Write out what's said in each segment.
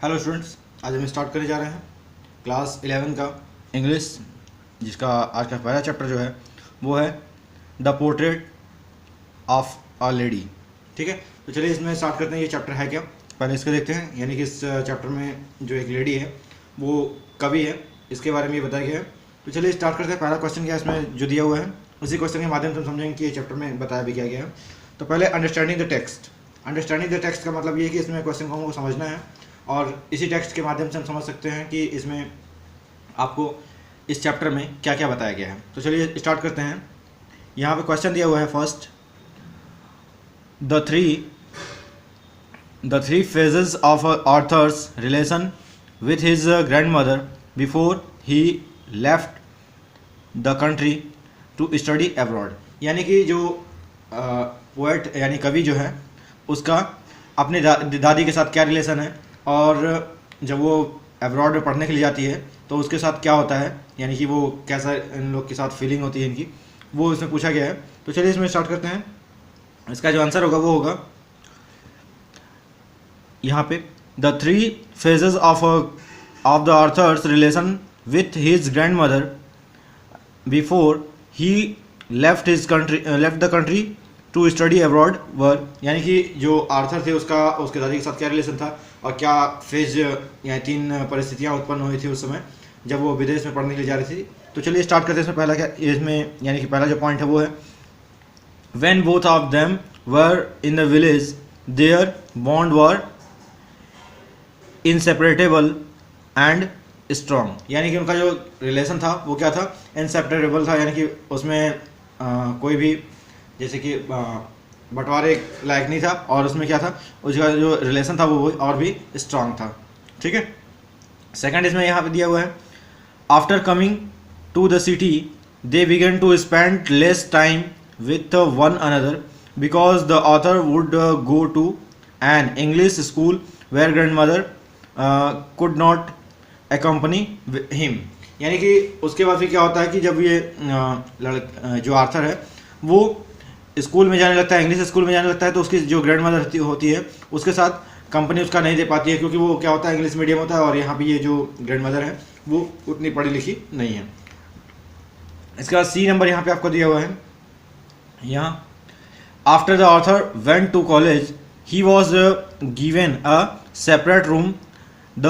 Hello students, आज हम start करने जा रहे हैं क्लास 11 का इंग्लिश, जिसका आज का पहला चैप्टर जो है वो है the portrait of a lady. ठीक है, तो चलिए इसमें स्टार्ट करते हैं। ये चैप्टर है क्या, पहले इसको देखते हैं। यानी कि इस चैप्टर में जो एक लेडी है वो कवि है, इसके बारे में ये बताया गया है। तो चलिए स्टार्ट करते हैं। पहला क्वेश्चन क्या है इसमें जो दिया हुआ है, उसी क्वेश्चन के माध्यम से हम समझेंगे कि ये चैप्टर में बताया भी क्या गया है। तो पहले understanding the text. Understanding the text का मतलब ये है कि इसमें क्वेश्चन को हमको समझना है, और इसी टेक्स्ट के माध्यम से हम समझ सकते हैं कि इसमें आपको इस चैप्टर में क्या क्या बताया गया है। तो चलिए स्टार्ट करते हैं। यहाँ पे क्वेश्चन दिया हुआ है first, the three phases of author's relation with his grandmother before he left the country to study abroad. यानी कि जो पोएट यानी कवि जो है उसका अपने दादी के साथ क्या रिलेशन है, और जब वो अब्रॉड में पढ़ने के लिए जाती है तो उसके साथ क्या होता है, यानी कि वो कैसा इन लोग के साथ फीलिंग होती है इनकी, वो इसमें पूछा गया है। तो चलिए इसमें स्टार्ट करते हैं। इसका जो आंसर होगा वो होगा यहाँ पे the three phases of the author's relation with his grand mother before he left the country to study abroad were. यानी कि जो आर्थर थे उसका उसके दादी के साथ क्या रिलेशन था, और क्या फेज या तीन परिस्थितियाँ उत्पन्न हुई थी उस समय जब वो विदेश में पढ़ने के लिए जा रही थी। तो चलिए स्टार्ट करते हैं। इसमें पहला क्या, इसमें यानी कि पहला जो पॉइंट है वो है when both of them were in the village their bond were inseparable and strong. यानी कि उनका जो रिलेशन था वो क्या था, इनसेपरेटेबल था, यानी कि उसमें कोई भी जैसे कि बंटवारे लायक नहीं था, और उसमें क्या था, उसका जो रिलेशन था वो और भी स्ट्रांग था। ठीक है, सेकंड इसमें यहाँ पे दिया हुआ है after coming to the city they began to spend less time with one another because the author would go to an English school where grand mother could not accompany him. यानी कि उसके बाद फिर क्या होता है कि जब ये जो आर्थर है वो स्कूल में जाने लगता है, इंग्लिश स्कूल में जाने लगता है, तो उसकी जो ग्रैंड मदर होती है उसके साथ कंपनी उसका नहीं दे पाती है, क्योंकि वो क्या होता है इंग्लिश मीडियम होता है, और यहाँ पे ये जो ग्रैंड मदर है वो उतनी पढ़ी लिखी नहीं है। इसके बाद सी नंबर यहाँ पे आपको दिया हुआ है। यहाँ after the author went to college he was given a separate room the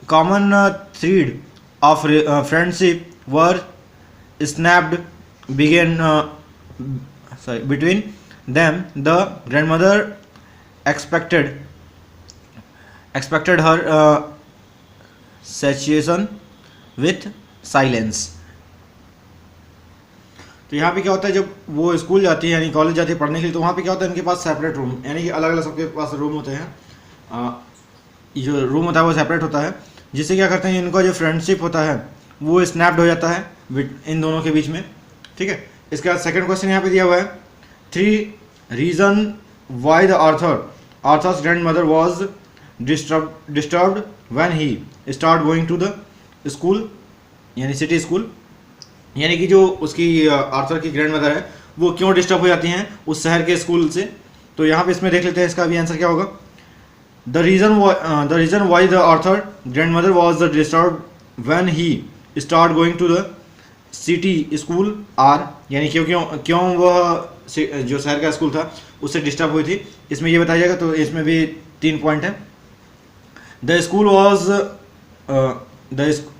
common thread of friendship were snapped began between them. The grandmother expected her satiation with silence. तो यहाँ पे क्या होता है, जब वो स्कूल जाती है यानी कॉलेज जाती है पढ़ने के लिए, तो वहाँ पे क्या होता है इनके पास सेपरेट रूम, यानी कि अलग अलग सबके पास रूम होते हैं। जो रूम होता है वो सेपरेट होता है, जिससे क्या करते हैं इनका जो फ्रेंडशिप होता है वो स्नैप्ड हो जाता है इन दोनों के बीच में। ठीक है, इसके बाद सेकंड क्वेश्चन यहाँ पे दिया हुआ है three reason why the author's grand mother was disturbed when he start going to the school यानी सिटी स्कूल। यानी कि जो उसकी आर्थर की ग्रैंड मदर है वो क्यों डिस्टर्ब हो जाती हैं उस शहर के स्कूल से। तो यहाँ पे इसमें देख लेते हैं इसका भी आंसर क्या होगा। The reason why the author grand mother was disturbed when he start going to the city school are, यानी क्यों वह जो शहर का स्कूल था उससे डिस्टर्ब हुई थी, इसमें ये बताया जाएगा। तो इसमें भी 3 पॉइंट है। The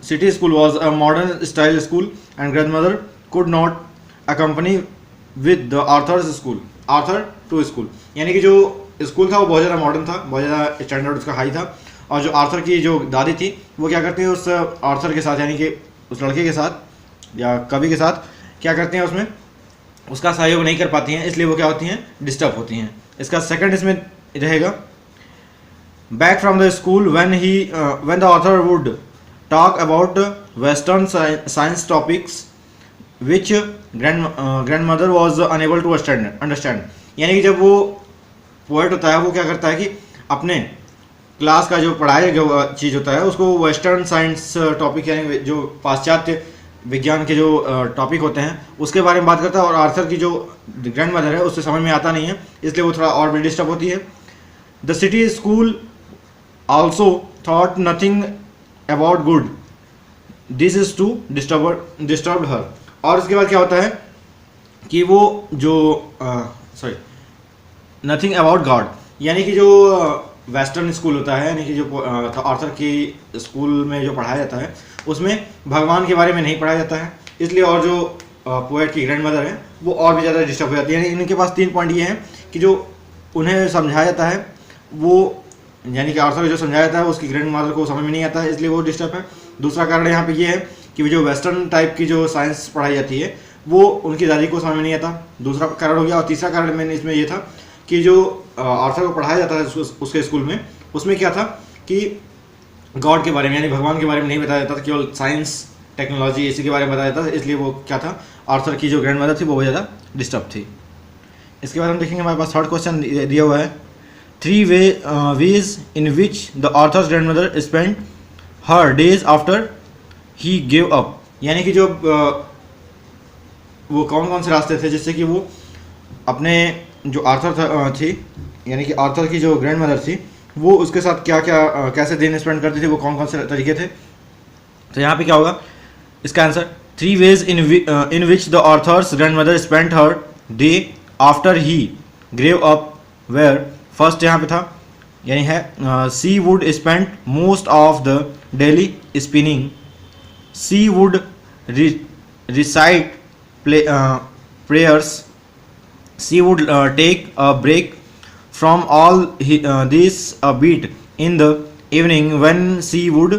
city school was a modern style school and grand mother could not accompany with the author to school. यानी कि जो स्कूल था वो बहुत ज़्यादा मॉडर्न था, बहुत ज़्यादा स्टैंडर्ड उसका हाई था, और जो आर्थर की जो दादी थी वो क्या करती है उस आर्थर के साथ, यानी कि उस लड़के के साथ या कवि के साथ क्या करती हैं, उसमें उसका सहयोग नहीं कर पाती हैं, इसलिए वो क्या होती हैं, डिस्टर्ब होती हैं। इसका सेकंड इसमें रहेगा back from the school when the author would talk about western science topics which grand mother was unable to understand. यानी कि जब वो पोएट होता है वो क्या करता है कि अपने क्लास का जो पढ़ाया गया चीज़ होता है उसको वेस्टर्न साइंस टॉपिक यानी जो पाश्चात्य विज्ञान के जो टॉपिक होते हैं उसके बारे में बात करता है, और आर्थर की जो ग्रैंड मदर है उससे समझ में आता नहीं है, इसलिए वो थोड़ा और भी डिस्टर्ब होती है। The city school also thought nothing about good, this is to disturb her. और उसके बाद क्या होता है कि वो जो सॉरी नथिंग अबाउट गॉड, यानी कि जो वेस्टर्न स्कूल होता है, यानी कि जो आर्थर की स्कूल में जो पढ़ाया जाता है उसमें भगवान के बारे में नहीं पढ़ाया जाता है, इसलिए और जो पोएट की ग्रैंड मदर है वो और भी ज़्यादा डिस्टर्ब हो जाती है। यानी इनके पास 3 पॉइंट ये हैं कि जो उन्हें समझाया जाता है वो, यानी कि आर्थर को जो समझाया जाता है उसकी ग्रैंड मदर को समझ में नहीं आता है, इसलिए वो डिस्टर्ब है। दूसरा कारण यहाँ पे ये है कि जो वेस्टर्न टाइप की जो साइंस पढ़ाई जाती है वो उनकी दादी को समझ में नहीं आता, दूसरा कारण हो गया। और तीसरा कारण मैंने इसमें ये था कि जो आर्थर को पढ़ाया जाता है उसके स्कूल में, उसमें क्या था कि गॉड के बारे में यानी भगवान के बारे में नहीं बताया जाता था, केवल साइंस टेक्नोलॉजी इसी के बारे में बताया जाता था, इसलिए वो क्या था, आर्थर की जो ग्रैंड मदर थी वो बहुत ज़्यादा डिस्टर्ब थी। इसके बाद हम देखेंगे हमारे पास थर्ड क्वेश्चन दिया हुआ है, 3 ways in which the author's grandmother spent her days after he gave up, यानी कि जो वो कौन कौन से रास्ते थे जिससे कि वो अपने जो आर्थर थी, यानी कि आर्थर की जो ग्रैंड मदर थी वो उसके साथ क्या क्या कैसे दिन स्पेंड करती थी, वो कौन कौन से तरीके थे। तो यहाँ पे क्या होगा इसका answer, 3 ways in which the author's grandmother spent her day after he gave up were, first यहाँ पे था यानी है she would spend most of the daily spinning, she would recite prayers, she would take a break from all this a bit in the evening when she would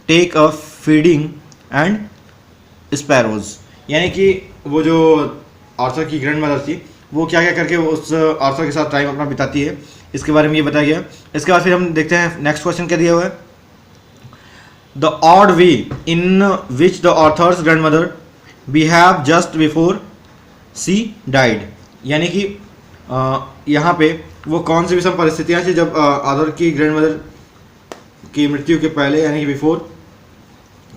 take a feeding and sparrows, यानी कि वो जो Arthur की grand mother थी वो क्या क्या करके उस आर्थर के साथ टाइम अपना बिताती है, इसके बारे में ये बताया गया। इसके बाद फिर हम देखते हैं नेक्स्ट क्वेश्चन क्या दिया हुआ है, the odd way in which the author's grandmother behave just before she died, यानी कि यहाँ पे वो कौन सी विषम परिस्थितियाँ थी जब आर्थर की ग्रैंड मदर की मृत्यु के पहले यानी कि बिफोर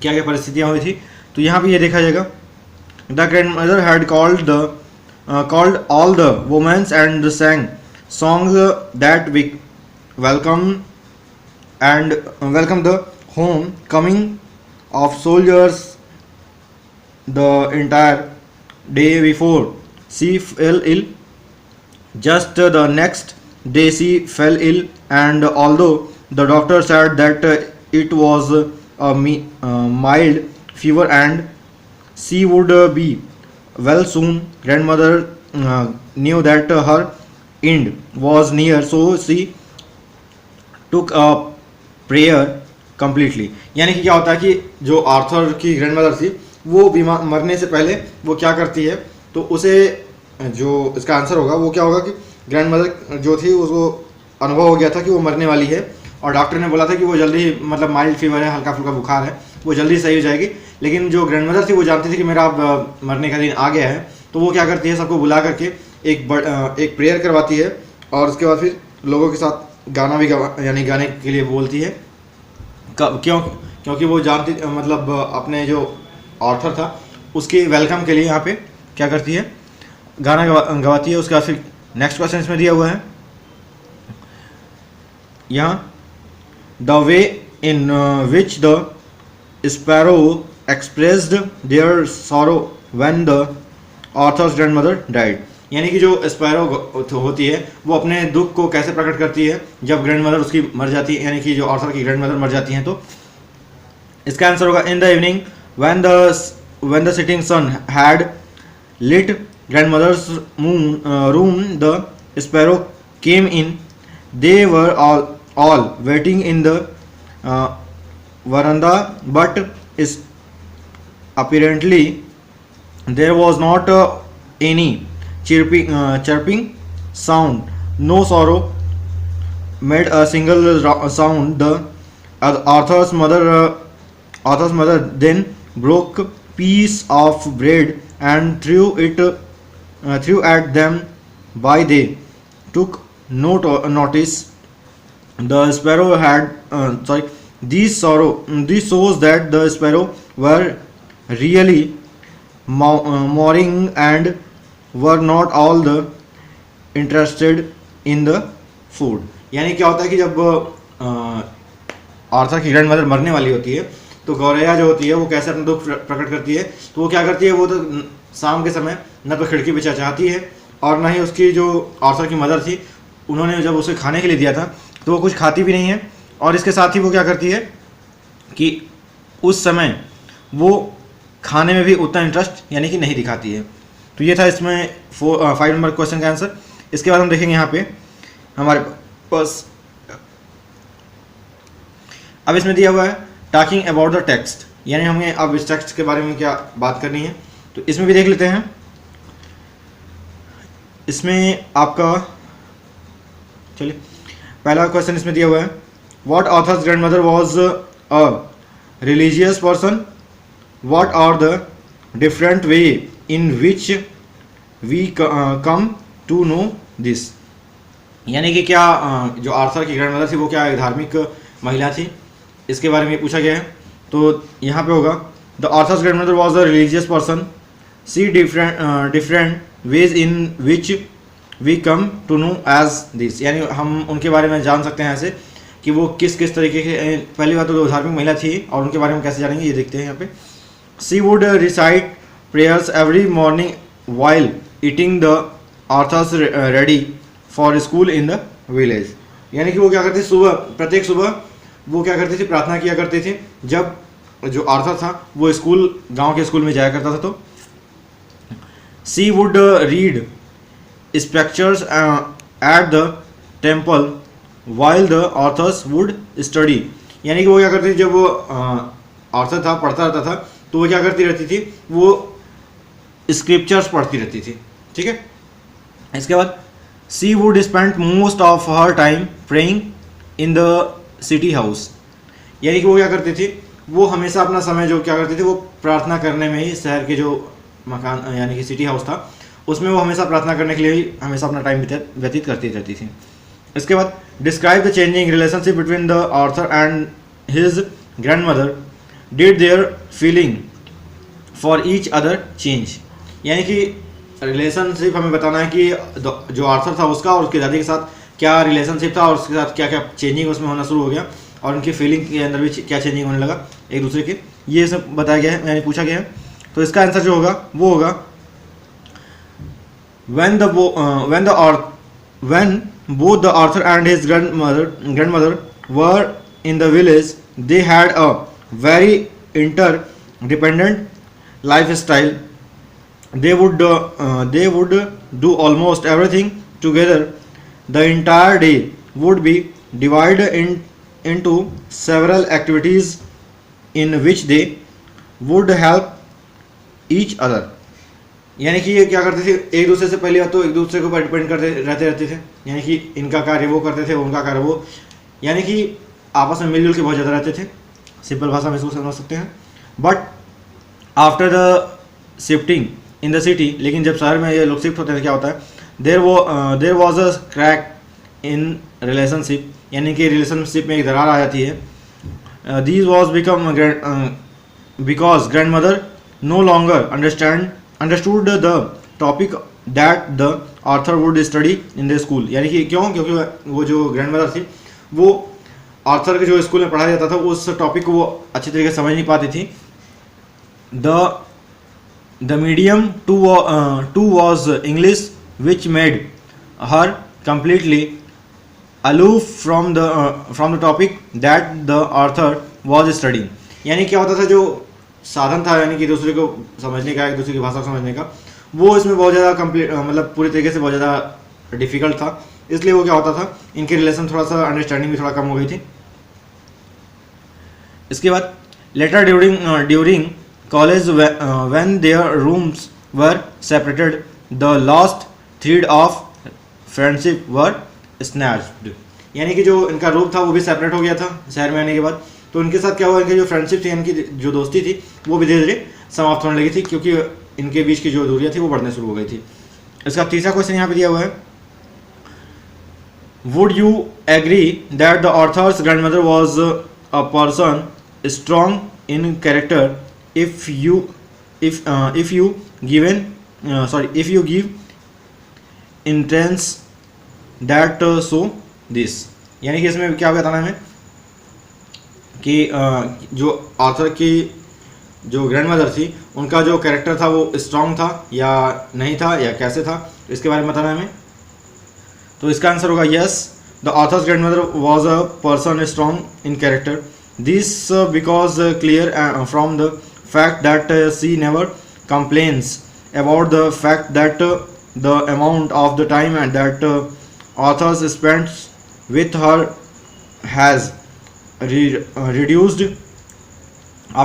क्या क्या परिस्थितियाँ हुई थी। तो यहाँ पे ये देखा जाएगा, the grand mother had called all the women and sang songs that welcome the home coming of soldiers the entire day before she fell ill. Just the next day she fell ill, and although the doctor said that it was a mild fever and she would be well soon, grandmother knew that her end was near, so she took a prayer completely, यानी कि क्या होता है कि जो Arthur की grand mother थी वो बीमार मरने से पहले वो क्या करती है, तो उसे जो इसका आंसर होगा वो क्या होगा कि ग्रैंड मदर जो थी उसको अनुभव हो गया था कि वो मरने वाली है और डॉक्टर ने बोला था कि वो जल्दी मतलब माइल्ड फीवर है, हल्का फुल्का बुखार है, वो जल्दी सही हो जाएगी। लेकिन जो ग्रैंड मदर थी वो जानती थी कि मेरा अब मरने का दिन आ गया है, तो वो क्या करती है सबको बुला करके एक प्रेयर करवाती है और उसके बाद फिर लोगों के साथ गाना भी यानी गाने के लिए बोलती है। क्योंकि वो जानती मतलब अपने जो आर्थर था उसके वेलकम के लिए यहाँ पे क्या करती है, गाना गवाती है। उसके बाद फिर नेक्स्ट क्वेश्चन इसमें दिया हुआ है यहाँ, the way in which the sparrow expressed their sorrow when the author's grandmother died, यानी कि जो स्पैरो होती है वो अपने दुख को कैसे प्रकट करती है जब ग्रैंडमदर उसकी मर जाती है, यानी कि जो आर्थर की ग्रैंडमदर मर जाती हैं। तो इसका आंसर होगा, in the evening when the setting sun had lit grandmother's room, the sparrow came in. They were all waiting in the veranda, but apparently there was not any chirping sound. No sorrow made a single sound. The Arthur's mother then broke piece of bread and threw at them, but they took no notice. The sparrow had these shows that the sparrow were really mourning and were not all the interested in the food, यानी क्या होता है कि जब Arthur की grand mother मरने वाली होती है, तो गौरैया जो होती है वो कैसे अपना दुख प्रकट करती है, तो वो क्या करती है, वो तो शाम के समय न तो खिड़की पे चाहती है और ना ही उसकी जो आर्थर की मदर थी उन्होंने जब उसे खाने के लिए दिया था तो वो कुछ खाती भी नहीं है, और इसके साथ ही वो क्या करती है कि उस समय वो खाने में भी उतना इंटरेस्ट यानी कि नहीं दिखाती है। तो ये था इसमें 5 नंबर क्वेश्चन का आंसर। इसके बाद हम देखेंगे यहाँ पे हमारे पास अब इसमें दिया हुआ है टॉकिंग अबाउट द टेक्स्ट, यानी हमें अब इस टेक्स्ट के बारे में क्या बात करनी है, तो इसमें भी देख लेते हैं। इसमें आपका चलिए पहला क्वेश्चन इसमें दिया हुआ है what author's grandmother was a religious person, what are the different way in which we come to know this, यानी कि क्या जो आर्थर की ग्रैंडमदर थी वो क्या एक धार्मिक महिला थी, इसके बारे में पूछा गया है। तो यहाँ पे होगा the author's grandmother was a religious person, see different ways in which we come to know as this, यानी हम उनके बारे में जान सकते हैं ऐसे कि वो किस किस तरीके के, पहली बात तो धार्मिक महिला थी और उनके बारे में कैसे जानेंगे ये देखते हैं यहाँ पे। She would recite prayers every morning while getting the author's ready for school in the village, यानी कि वो क्या करती सुबह, प्रत्येक सुबह वो क्या करती थी, प्रार्थना किया करते थे जब जो आर्थर था वो स्कूल, गांव के स्कूल में जाया करता था। तो she would read scriptures at the temple while the author's would study, यानी कि वो क्या करती थी जब वो आर्थर था पढ़ता रहता था तो वो क्या करती रहती थी, वो स्क्रिप्चर्स पढ़ती रहती थी, ठीक है। इसके बाद she would spend most of her time praying in the city house, यानी कि वो क्या करती थी, वो हमेशा अपना समय जो क्या करती थी वो प्रार्थना करने में ही, शहर के जो मकान यानी कि सिटी हाउस था उसमें वो हमेशा प्रार्थना करने के लिए ही हमेशा अपना टाइम व्यतीत करती रहती थी। इसके बाद describe the changing relationship between the author and his grandmother, did their feeling for each other change, यानी कि रिलेशनशिप हमें बताना है कि जो आर्थर था उसका और उसके दादी के साथ क्या रिलेशनशिप था और उसके साथ क्या क्या चेंजिंग उसमें होना शुरू हो गया और उनकी फीलिंग के अंदर भी क्या चेंजिंग होने लगा एक दूसरे के, ये सब बताया गया है यानी पूछा गया है। तो इसका आंसर जो होगा वो होगा when both the author and his grandmother were in the village, they had a very interdependent lifestyle. They would do almost everything together. The entire day would be divided into several activities in which they would help each other. यानी कि ये क्या करते थे, एक दूसरे से पहली बात तो एक दूसरे के ऊपर डिपेंड करते रहते थे, यानी कि इनका कार्य वो करते थे, उनका कार्य वो, यानी कि आपस में मिलजुल के बहुत ज़्यादा रहते थे, सिंपल भाषा में इसको समझ सकते हैं। But after the shifting in the city, लेकिन जब शहर में ये लोग शिफ्ट होते हैं क्या होता है, there was a crack in relationship, यानी कि रिलेशनशिप में एक दरार आ जाती है। These was become because grand mother no longer understood the topic that the author would study in the school, यानी कि क्यों, क्योंकि वो जो ग्रैंडमदर थी वो आर्थर के जो स्कूल में पढ़ाया जाता था उस टॉपिक को वो अच्छी तरीके से समझ नहीं पाती थी। the medium to was English, which made her completely aloof from the topic that the author was studying, यानी क्या होता था, जो साधन था यानी कि दूसरे को समझने का, एक दूसरे की भाषा को समझने का, वो इसमें बहुत ज़्यादा कंप्लीट मतलब पूरी तरीके से बहुत ज़्यादा डिफिकल्ट था, इसलिए वो क्या होता था, इनके रिलेशन थोड़ा सा अंडरस्टैंडिंग भी थोड़ा कम हो गई थी। इसके बाद later during college when their rooms were separated the last thread of friendship were snatched, यानी कि जो इनका रूम था वो भी सेपरेट हो गया था शहर में आने के बाद, तो इनके साथ क्या हुआ, इनकी जो फ्रेंडशिप थी, इनकी जो दोस्ती थी वो भी धीरे धीरे समाप्त होने लगी थी, क्योंकि इनके बीच की जो दूरियां थी वो बढ़ने शुरू हो गई थी। इसका तीसरा क्वेश्चन यहाँ पे दिया हुआ है, would you agree that the author's grandmother was a person strong in character if you give intense that so this, यानी कि इसमें क्या बताना है, कि जो ऑथर की जो ग्रैंड मदर थी उनका जो कैरेक्टर था वो स्ट्रांग था या नहीं था या कैसे था, इसके बारे में बताना है हमें। तो इसका आंसर होगा yes, the author's grand mother was a person strong in character, this because clear from the fact that she never complains about the fact that the amount of the time and that authors spends with her has reduced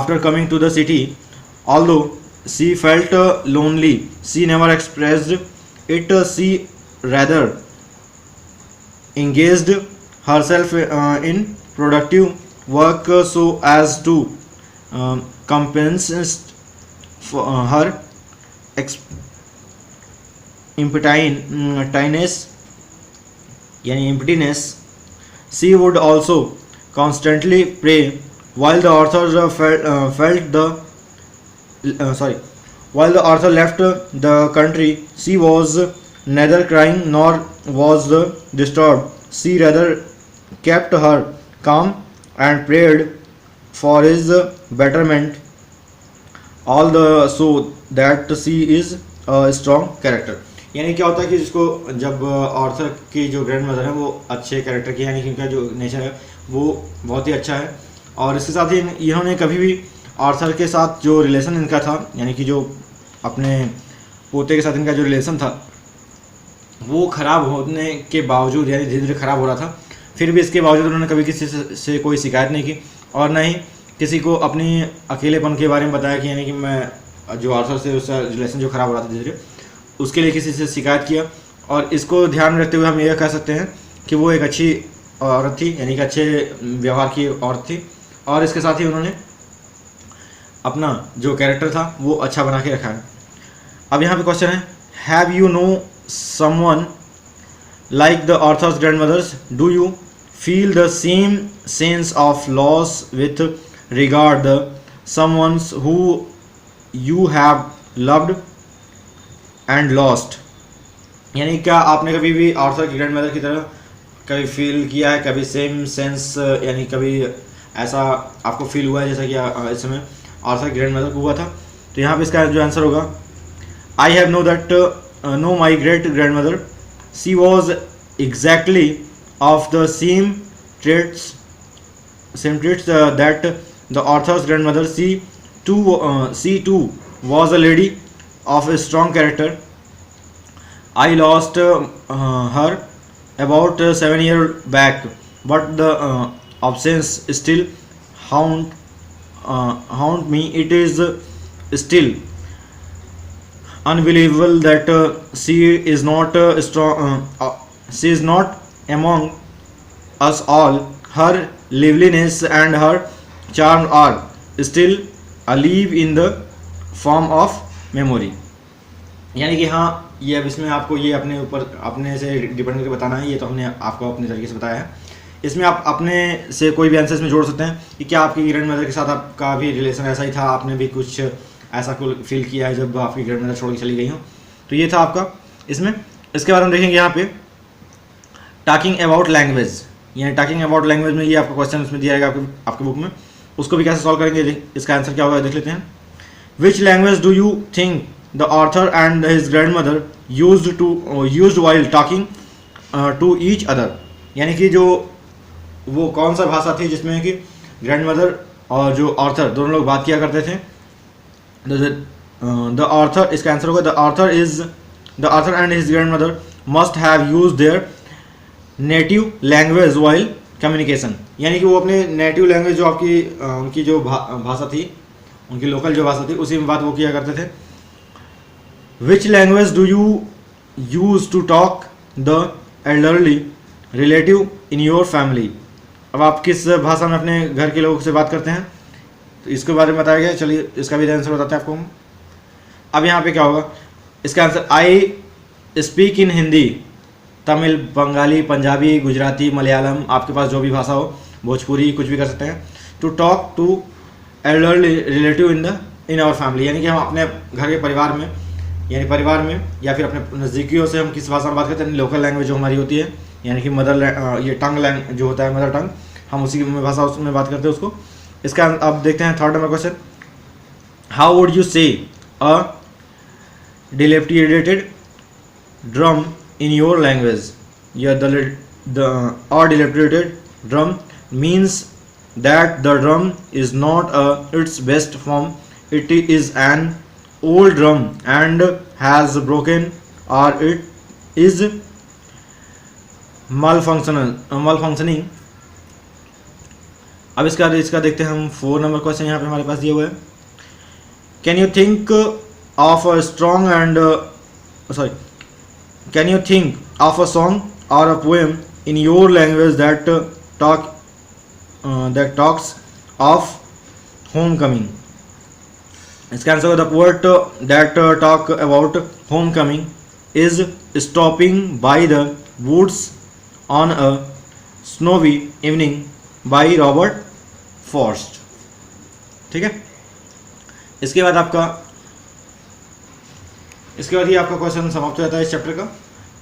after coming to the city. Although she felt lonely, she never expressed it. She rather engaged herself in productive work so as to compensate for her emptiness यानी emptiness. She would also constantly pray while the author while the author left the country. She was neither crying nor was disturbed. She rather kept her calm and prayed for his betterment, all the so that she is a strong character. यानी क्या होता है कि जिसको जब Arthur की जो grand mother है वो अच्छे कैरेक्टर की, यानी कि उनका जो नेचर है वो बहुत ही अच्छा है, और इसके साथ ही इन्होंने कभी भी ऑर्थर के साथ जो रिलेशन इनका था, यानी कि जो अपने पोते के साथ इनका जो रिलेशन था वो ख़राब होने के बावजूद, यानी धीरे धीरे ख़राब हो रहा था, फिर भी इसके बावजूद उन्होंने कभी किसी से कोई शिकायत नहीं की और ना ही किसी को अपनी अकेलेपन के बारे में बताया कि यानी कि मैं जो ऑर्थर से उसका रिलेशन जो ख़राब हो रहा था धीरे धीरे, उसके लिए किसी से शिकायत किया। और इसको ध्यान में रखते हुए हम यह कह सकते हैं कि वो एक अच्छी औरत थी, यानी कि अच्छे व्यवहार की औरत थी, और इसके साथ ही उन्होंने अपना जो कैरेक्टर था वो अच्छा बना के रखा है। अब यहाँ पे क्वेश्चन है, have you know someone like the author's grandmothers, do you feel the same sense of loss with regard the someone who you have loved and lost. यानी क्या आपने कभी भी ऑर्थर की ग्रैंड मदर की तरह कभी फील किया है, कभी सेम सेंस, यानी कभी ऐसा आपको फील हुआ है जैसा कि इस समय ऑर्थर की ग्रैंड मदर को हुआ था? तो यहाँ पे इसका जो आंसर होगा, I have know my great grand mother, she was exactly of the same traits that the author's grandmother. She too was a lady of a strong character. I lost her about 7 years back, but the absence still haunt me. It is still unbelievable that she is not strong. She is not among us all. Her liveliness and her charm are still alive in the form of memory. यानी कि हाँ, ये अब इसमें आपको ये अपने ऊपर अपने से डिपेंड करके बताना है, ये तो हमने आपको अपने तरीके से बताया है। इसमें आप अपने से कोई भी आंसर इसमें जोड़ सकते हैं कि क्या आपकी ग्रैंड मदर के साथ आपका भी रिलेशन ऐसा ही था, आपने भी कुछ ऐसा कुछ फील किया है जब आपकी ग्रैंड मदर छोड़ के चली गई हो। तो ये था आपका इसमें। इसके बाद हम देखेंगे यहाँ पे टॉकिंग अबाउट लैंग्वेज, यानी टॉकिंग अबाउट लैंग्वेज में ये आपका क्वेश्चन उसमें दिया जाएगा आपके बुक में, उसको भी कैसे सॉल्व करेंगे, इसका आंसर क्या होगा देख लेते हैं। Which language do you think the author and his grand mother used while talking to each other, यानी कि जो वो कौन सा भाषा थी जिसमें कि ग्रैंड मदर और जो ऑर्थर दोनों लोग बात किया करते थे। द ऑर्थर, इसका आंसर होगा the author and his grand mother must have use their native language while communication, यानी कि वो अपने नेटिव लैंग्वेज जो आपकी उनकी जो भाषा थी, उनकी लोकल जो भाषा थी, उसी में बात वो किया करते थे। Which language do you use to talk the elderly relative in your family, अब आप किस भाषा में अपने घर के लोगों से बात करते हैं, तो इसके बारे में बताया गया। चलिए इसका भी आंसर बताते हैं आपको। अब यहाँ पे क्या होगा, इसका answer I speak in Hindi, Tamil, Bengali, Punjabi, Gujarati, Malayalam, आपके पास जो भी भाषा हो, भोजपुरी, कुछ भी कर सकते हैं। To talk to elderly relative in our family, यानी कि हम अपने घर के परिवार में, यानी परिवार में या फिर अपने नज़दीकियों से हम किस भाषा में बात करते हैं, लोकल लैंग्वेज जो हमारी होती है, यानी कि मदर ये टंग लैंग्वेज जो होता है, मदर टंग, हम उसी की भाषा उसमें बात करते हैं उसको। इसका अब देखते हैं third number question, how would you से अ dilapidated drum in your language? Yeah, the or dilapidated drum means that the drum is not its best form. It is an old drum and has broken, or it is malfunctioning. अब इसका देखते हैं हम 4 number question यहाँ पे हमारे पास दिए हुए हैं। Can you think of a strong and can you think of a song or a poem in your language that talks of homecoming? इसका आंसर होगा, the poet that talk about homecoming is stopping by the woods on a snowy evening by Robert Frost. ठीक है, इसके बाद ये आपका question समाप्त हो जाता है इस चैप्टर का।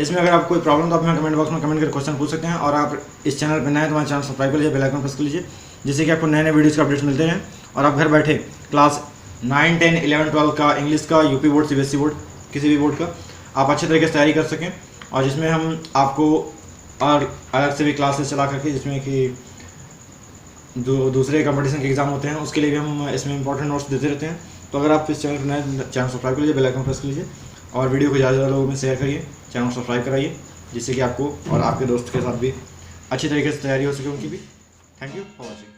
इसमें अगर आपको कोई प्रॉब्लम तो आप हमें कमेंट बॉक्स में कमेंट कर क्वेश्चन पूछ सकते हैं, और आप इस चैनल पर नए हैं तो हमारे चैनल सब्सक्राइब कर लीजिए, बेल आइकन प्रेस कर लीजिए, जिससे कि आपको नए नए वीडियोज़ के अपडेट्स मिलते हैं और आप घर बैठे क्लास 9, 10, 11, 12 का इंग्लिश का, यूपी बोर्ड, सीबीएसई बोर्ड, किसी भी बोर्ड का आप अच्छे तरीके से तैयारी कर सकें। और जिसमें हम आपको और अलग से भी क्लासेस चला करके, जिसमें कि जो दूसरे कंपटीशन के एग्जाम होते हैं उसके लिए भी हम इसमें इंपॉर्टेंट नोट्स देते रहते हैं। तो अगर आप इस चैनल पर नए, चैनल सब्सक्राइब कर लीजिए, बेल आइकन प्रेस कर लीजिए और वीडियो को ज़्यादा लोगों में शेयर करिए, चैनल सब्सक्राइब कराइए, जिससे कि आपको और आपके दोस्त के साथ भी अच्छी तरीके से तैयारी हो सके उनकी भी। Thank you for watching.